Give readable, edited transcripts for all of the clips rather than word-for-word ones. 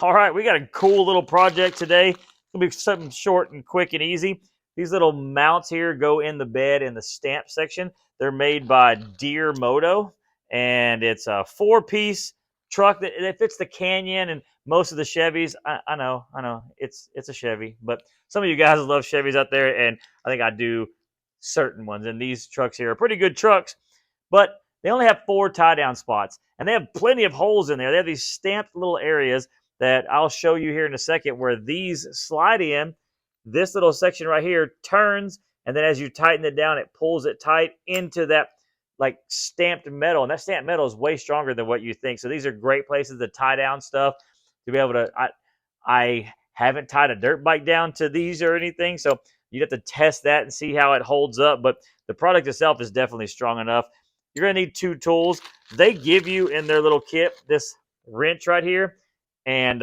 All right, we got a cool little project today. It's gonna be something short and quick and easy. These little mounts here go in the bed in the stamp section. They're made by Deere Moto, and it's a 4-piece truck that fits the Canyon and most of the Chevys. I know, it's a Chevy, but some of you guys love Chevys out there, and I think I do certain ones. And these trucks here are pretty good trucks, but they only have 4 tie down spots, and they have plenty of holes in there. They have these stamped little areas that I'll show you here in a second where these slide in. This little section right here turns, and then as you tighten it down, it pulls it tight into that like stamped metal, and that stamped metal is way stronger than what you think. So these are great places to tie down stuff, to be able to. I haven't tied a dirt bike down to these or anything, so you'd have to test that and see how it holds up. But the product itself is definitely strong enough. You're going to need 2 tools. They give you in their little kit this wrench right here, and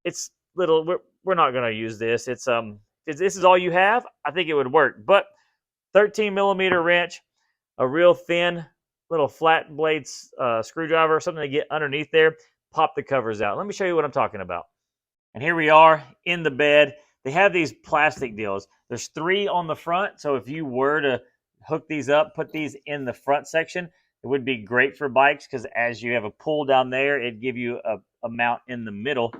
it's little. We're not going to use this. If this is all you have, I think it would work. But 13 millimeter wrench, a real thin little flat blade screwdriver, something to get underneath there. Pop the covers out. Let me show you what I'm talking about. And here we are in the bed. They have these plastic deals. There's 3 on the front, so if you were to hook these up, put these in the front section, it would be great for bikes because as you have a pull down there, it'd give you a mount in the middle.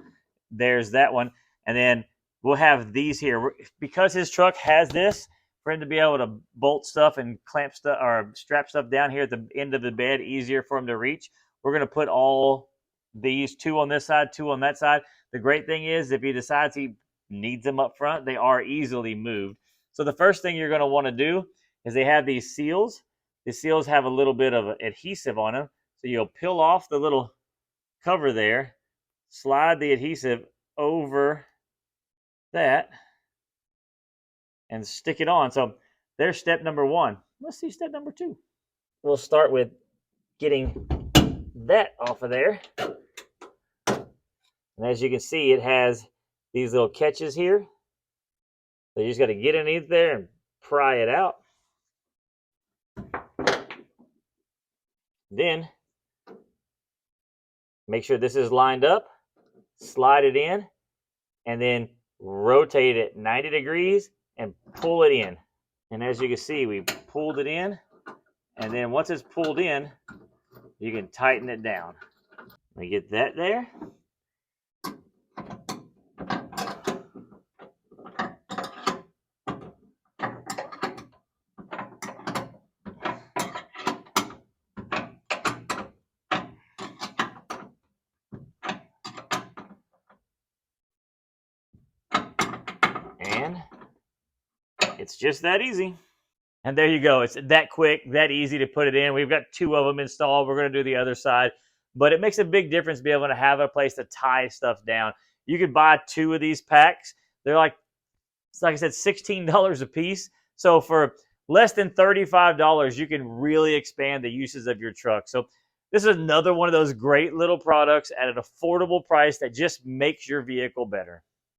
There's that one. And then we'll have these here. Because his truck has this, for him to be able to bolt stuff and clamp stuff or strap stuff down here at the end of the bed, easier for him to reach, we're going to put all these 2 on this side, 2 on that side. The great thing is if he decides he needs them up front, they are easily moved. So the first thing you're going to want to do is they have these seals. The seals have a little bit of adhesive on them. So you'll peel off the little cover there, slide the adhesive over that, and stick it on. So there's step number 1. Let's see step number 2. We'll start with getting that off of there. And as you can see, it has these little catches here. So you just got to get underneath there and pry it out. Then make sure this is lined up, slide it in, and then rotate it 90 degrees and pull it in. And as you can see, we pulled it in, and then once it's pulled in, you can tighten it down. Let me get that there. And it's just that easy. And there you go. It's that quick, that easy to put it in. We've got 2 of them installed. We're going to do the other side. But it makes a big difference to be able to have a place to tie stuff down. You could buy 2 of these packs. They're like I said, $16 a piece. So for less than $35, you can really expand the uses of your truck. So this is another one of those great little products at an affordable price that just makes your vehicle better.